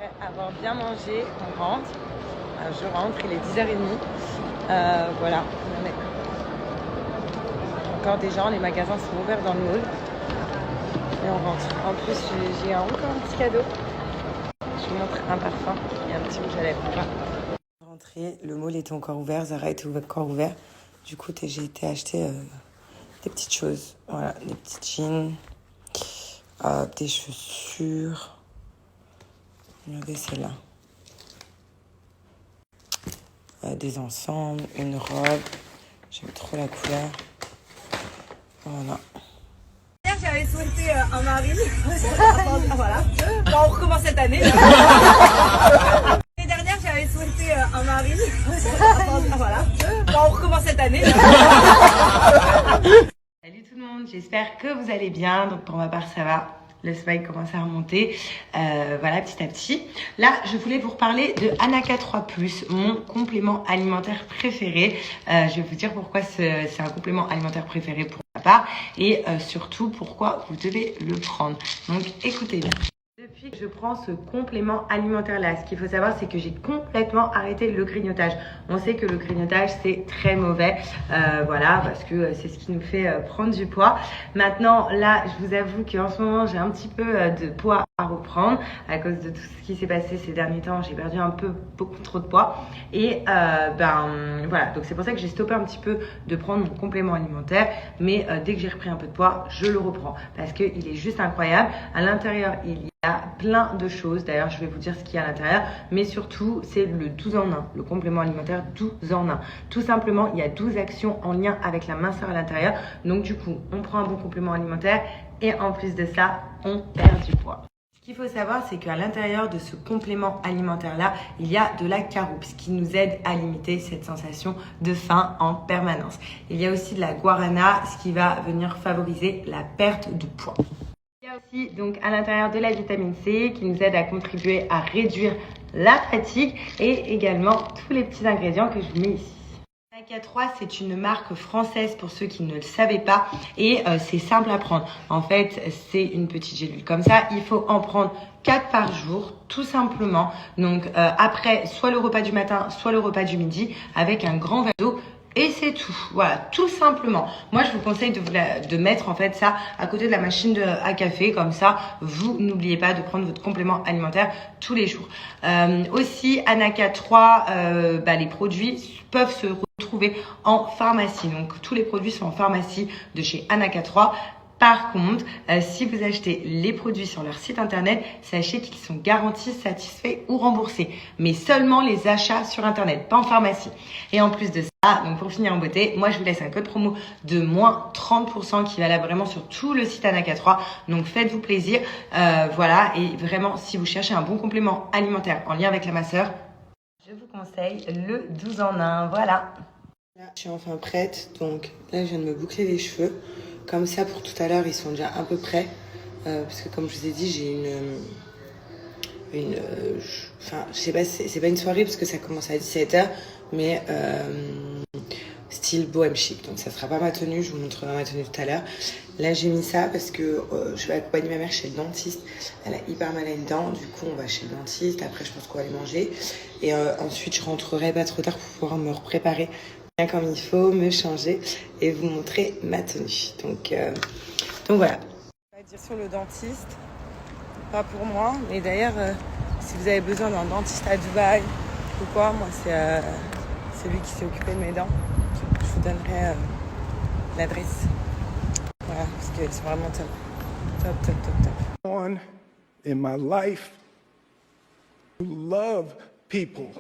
Après avoir bien mangé, on rentre. Je rentre, il est 10h30. Voilà, on est encore des gens, les magasins sont ouverts dans le mall. Et on rentre. En plus, j'ai encore un petit cadeau. Je vous montre un parfum et un petit rouge à lèvres. Rentrée, le mall était encore ouvert, Zara était encore ouvert. Du coup, j'ai été acheter des petites choses. Voilà, des petits jeans, des chaussures. Regardez celle-là. Des ensembles, une robe. J'aime trop la couleur. Voilà. J'avais souhaité un mari. Voilà. Bon, on recommence cette année. L'année dernière, j'avais souhaité un mari. Voilà. Bon, on recommence cette année. Salut tout le monde, j'espère que vous allez bien. Donc pour ma part, ça va. Le smile commence à remonter, voilà, petit à petit. Là, je voulais vous reparler de Anaka 3+, mon complément alimentaire préféré. Je vais vous dire pourquoi c'est un complément alimentaire préféré pour ma part et surtout pourquoi vous devez le prendre. Donc, écoutez bien. Depuis que je prends ce complément alimentaire-là, ce qu'il faut savoir, c'est que j'ai complètement arrêté le grignotage. On sait que le grignotage, c'est très mauvais, voilà, parce que c'est ce qui nous fait prendre du poids. Maintenant, là, je vous avoue qu'en ce moment, j'ai un petit peu de poids à reprendre à cause de tout ce qui s'est passé ces derniers temps. J'ai perdu beaucoup trop de poids. Et voilà, donc c'est pour ça que j'ai stoppé un petit peu de prendre mon complément alimentaire. Mais dès que j'ai repris un peu de poids, je le reprends parce qu'il est juste incroyable. À l'intérieur, il y a plein de choses. D'ailleurs, je vais vous dire ce qu'il y a à l'intérieur. Mais surtout, c'est le 12 en 1, le complément alimentaire 12 en 1. Tout simplement, il y a 12 actions en lien avec la minceur à l'intérieur. Donc du coup, on prend un bon complément alimentaire et en plus de ça, on perd du poids. Ce qu'il faut savoir, c'est qu'à l'intérieur de ce complément alimentaire-là, il y a de la caroube, ce qui nous aide à limiter cette sensation de faim en permanence. Il y a aussi de la guarana, ce qui va venir favoriser la perte de poids. Il y a aussi donc à l'intérieur de la vitamine C qui nous aide à contribuer à réduire la fatigue et également tous les petits ingrédients que je vous mets ici. Anaka 3, c'est une marque française pour ceux qui ne le savaient pas et c'est simple à prendre. En fait, c'est une petite gélule comme ça. Il faut en prendre 4 par jour, tout simplement. Donc après, soit le repas du matin, soit le repas du midi avec un grand verre d'eau. Et c'est tout, voilà, tout simplement. Moi, je vous conseille de mettre en fait ça à côté de la machine à café, comme ça, vous n'oubliez pas de prendre votre complément alimentaire tous les jours. Aussi, Anaka 3, les produits peuvent se retrouver en pharmacie. Donc, tous les produits sont en pharmacie de chez Anaka 3. Par contre, si vous achetez les produits sur leur site internet, sachez qu'ils sont garantis, satisfaits ou remboursés. Mais seulement les achats sur internet, pas en pharmacie. Et en plus de ça, donc pour finir en beauté, moi je vous laisse un code promo de moins 30% qui est valable vraiment sur tout le site Anaka 3. Donc faites-vous plaisir. Voilà, et vraiment, si vous cherchez un bon complément alimentaire en lien avec la minceur, je vous conseille le 12 en 1. Voilà. Là, je suis enfin prête. Donc là, je viens de me boucler les cheveux. Comme ça, pour tout à l'heure, ils sont déjà à peu près. Parce que comme je vous ai dit, j'ai je sais pas, c'est pas une soirée parce que ça commence à 17h, mais style bohème chic. Donc ça sera pas ma tenue, je vous montrerai ma tenue tout à l'heure. Là, j'ai mis ça parce que je vais accompagner ma mère chez le dentiste. Elle a hyper mal à une dent, du coup, on va chez le dentiste. Après, je pense qu'on va aller manger. Et ensuite, je rentrerai pas trop tard pour pouvoir me préparer comme il faut, me changer et vous montrer ma tenue. Donc voilà. On va dire sur le dentiste, pas pour moi, mais d'ailleurs, si vous avez besoin d'un dentiste à Dubaï ou quoi, moi c'est lui qui s'est occupé de mes dents. Je vous donnerai l'adresse. Voilà, parce que c'est vraiment top. Top. On in my life, to love people.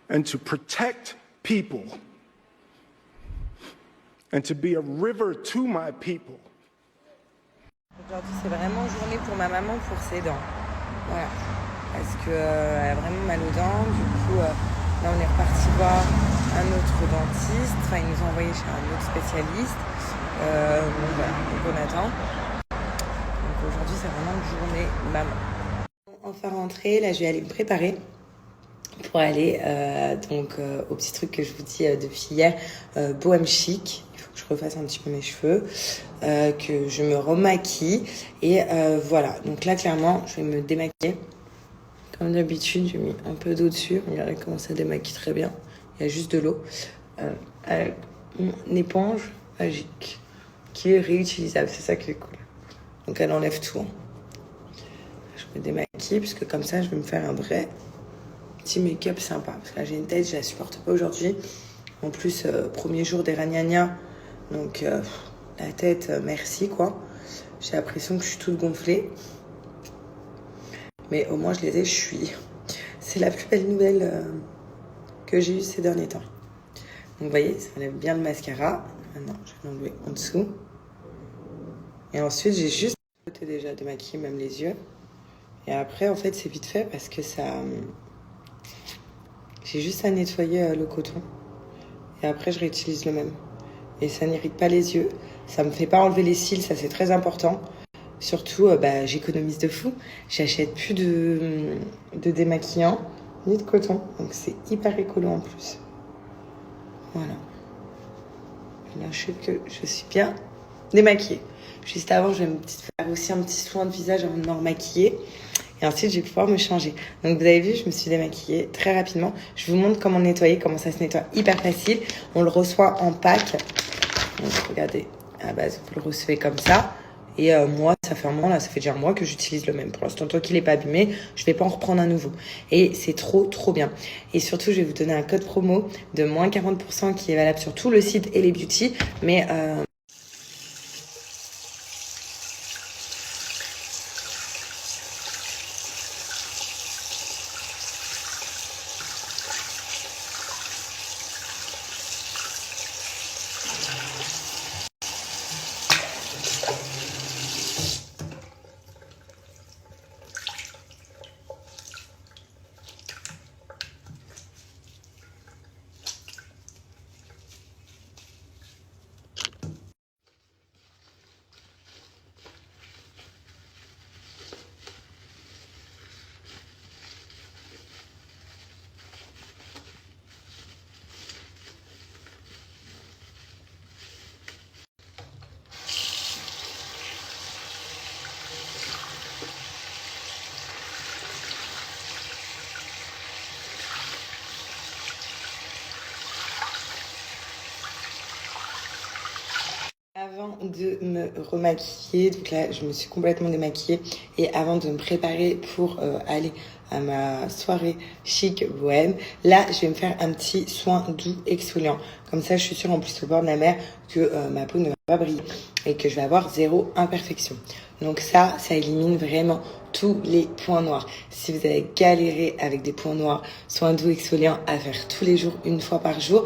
And to protect people, and to be a river to my people. Aujourd'hui, c'est vraiment journée pour ma maman pour ses dents. Voilà. Parce qu'elle a vraiment mal aux dents. Du coup, là, on est reparti voir un autre dentiste. Enfin, ils nous ont envoyé chez un autre spécialiste. Voilà. Donc, on attend. Donc, aujourd'hui, c'est vraiment une journée maman. Enfin rentrée, là, je vais aller me préparer pour aller au petit truc que je vous dis depuis hier, bohème chic. Il faut que je refasse un petit peu mes cheveux, que je me remaquille. Et voilà, donc là, clairement, je vais me démaquiller. Comme d'habitude, j'ai mis un peu d'eau dessus. Regardez comment ça démaquille très bien. Il y a juste de l'eau. Avec une éponge magique qui est réutilisable. C'est ça qui est cool. Donc elle enlève tout. Je me démaquille puisque comme ça, je vais me faire un vrai petit make-up sympa. Parce que là, j'ai une tête, je la supporte pas aujourd'hui. En plus, premier jour des ragnagnas. Donc la tête, merci quoi. J'ai l'impression que je suis toute gonflée. Mais au moins, je les ai, je suis. C'est la plus belle nouvelle que j'ai eue ces derniers temps. Donc, vous voyez, ça enlève bien le mascara. Maintenant, je vais l'enlever en dessous. Et ensuite, j'ai juste déjà démaquillé même les yeux. Et après, en fait, c'est vite fait parce que ça... J'ai juste à nettoyer le coton. Et après, je réutilise le même. Et ça n'irrite pas les yeux. Ça me fait pas enlever les cils, ça c'est très important. Surtout, j'économise de fou. J'achète plus de démaquillant ni de coton. Donc c'est hyper écolo en plus. Voilà. Et là, je sais que je suis bien démaquillée. Juste avant, je vais faire aussi un petit soin de visage avant de me remaquiller. Et ensuite, je vais pouvoir me changer. Donc, vous avez vu, je me suis démaquillée très rapidement. Je vous montre comment nettoyer, comment ça se nettoie hyper facile. On le reçoit en pack. Donc, regardez, à la base, vous le recevez comme ça. Et moi, ça fait un mois, là, ça fait déjà un mois que j'utilise le même. Pour l'instant, tant qu'il n'est pas abîmé, je vais pas en reprendre un nouveau. Et c'est trop, trop bien. Et surtout, je vais vous donner un code promo de moins 40% qui est valable sur tout le site et les beauty. Mais... Avant de me remaquiller, donc là je me suis complètement démaquillée et avant de me préparer pour aller à ma soirée chic bohème, là je vais me faire un petit soin doux exfoliant. Comme ça je suis sûre en plus au bord de la mer que ma peau ne va pas briller et que je vais avoir zéro imperfection. Donc ça élimine vraiment tous les points noirs. Si vous avez galéré avec des points noirs, soin doux exfoliant à faire tous les jours, une fois par jour,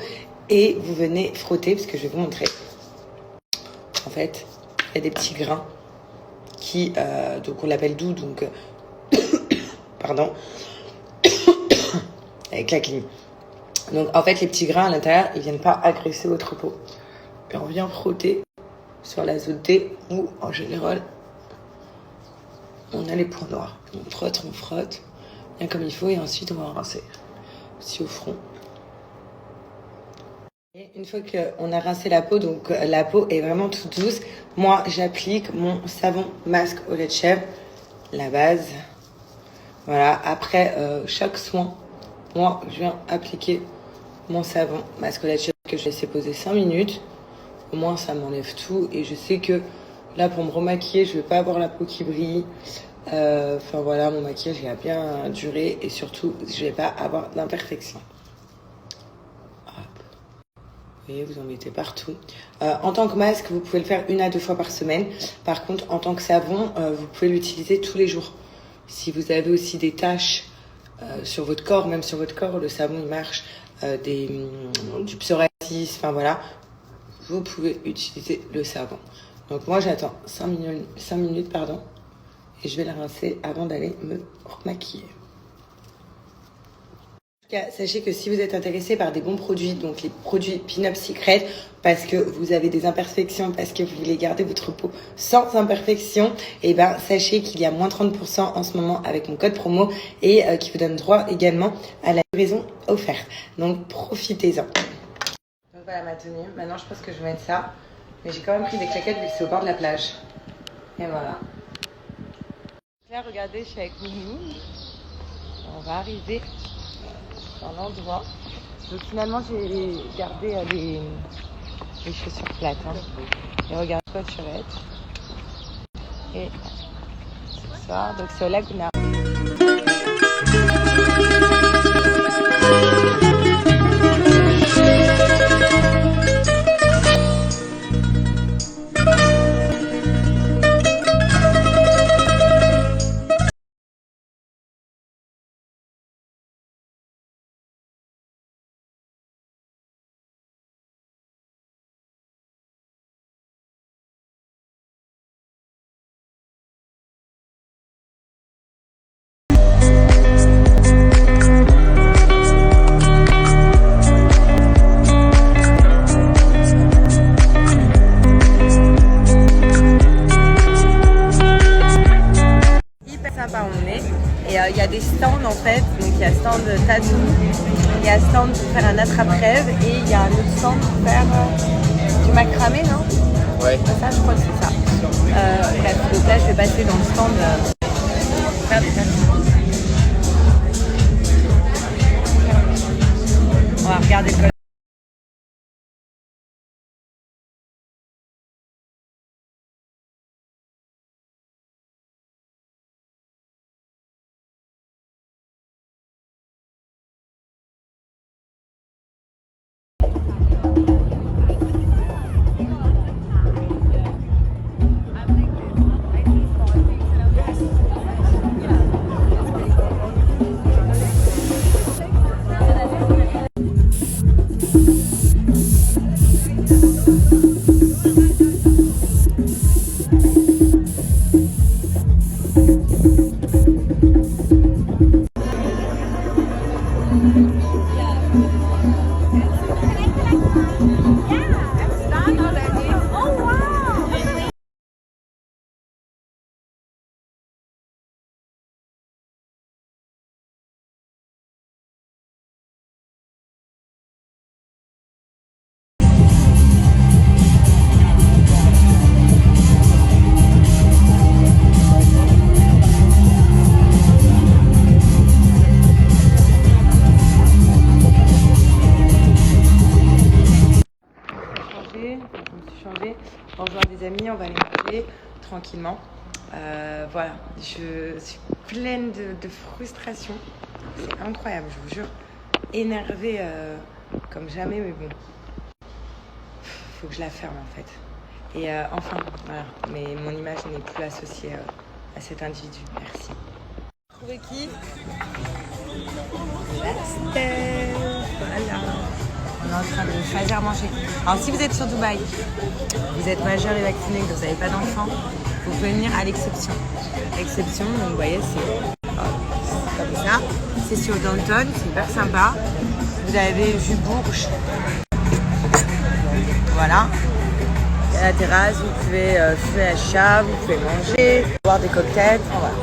et vous venez frotter parce que je vais vous montrer. En fait, il y a des petits grains qui, donc on l'appelle doux, donc, pardon, avec la clim. Donc en fait, les petits grains à l'intérieur, ils viennent pas agresser votre peau. Et on vient frotter sur la zone T où, en général, on a les points noirs. On frotte, bien comme il faut, et ensuite on va rincer aussi au front. Et une fois qu'on a rincé la peau, donc la peau est vraiment toute douce, moi j'applique mon savon masque au lait de chèvre, la base. Voilà, après chaque soin, moi je viens appliquer mon savon masque au lait de chèvre que je laisse poser 5 minutes. Au moins ça m'enlève tout et je sais que là pour me remaquiller, je vais pas avoir la peau qui brille. Enfin voilà, mon maquillage il a bien duré et surtout je vais pas avoir d'imperfection. Vous voyez, vous en mettez partout. En tant que masque, vous pouvez le faire 1 à 2 fois par semaine. Par contre, en tant que savon, vous pouvez l'utiliser tous les jours. Si vous avez aussi des taches sur votre corps, même sur votre corps, le savon il marche, du psoriasis, enfin voilà, vous pouvez utiliser le savon. Donc moi j'attends 5 minutes, et je vais la rincer avant d'aller me remaquiller. Sachez que si vous êtes intéressé par des bons produits, donc les produits Pin-Up Secret, parce que vous avez des imperfections, parce que vous voulez garder votre peau sans imperfections, et ben sachez qu'il y a moins 30% en ce moment avec mon code promo et qui vous donne droit également à la livraison offerte. Donc profitez-en. Donc voilà ma tenue. Maintenant je pense que je vais mettre ça. Mais j'ai quand même pris des claquettes vu que c'est au bord de la plage. Et voilà. Là regardez, je suis avec Mimi. On va arriver dans l'endroit. Donc finalement j'ai gardé les chaussures plates. Hein. Et regarde quoi tu vas être. Et ce soir, donc c'est au Laguna. Sympa on est et il y a des stands en fait, donc il y a stand tatou, il y a stand pour faire un attrape-rêve et il y a un autre stand pour faire du macramé, non? Ouais. Ça je crois que c'est ça. Bref, donc là je vais passer dans le stand faire des tatous. On va regarder le on rejoint des amis, on va aller manger tranquillement. Voilà, je suis pleine de frustration. C'est incroyable, je vous jure. Énervée comme jamais, mais bon. Faut que je la ferme en fait. Et enfin, voilà. Mais mon image n'est plus associée à cet individu. Merci. Trouver qui? Voilà. On est en train de choisir à manger. Alors si vous êtes sur Dubaï, vous êtes majeur et vacciné, que vous n'avez pas d'enfant, vous pouvez venir à l'exception. L'exception, donc vous voyez, c'est comme ça. C'est sur Downtown, c'est hyper sympa. Vous avez jus bourge. Voilà. Il y a la terrasse, vous pouvez fumer à chat, vous pouvez manger, boire des cocktails. Enfin, voilà.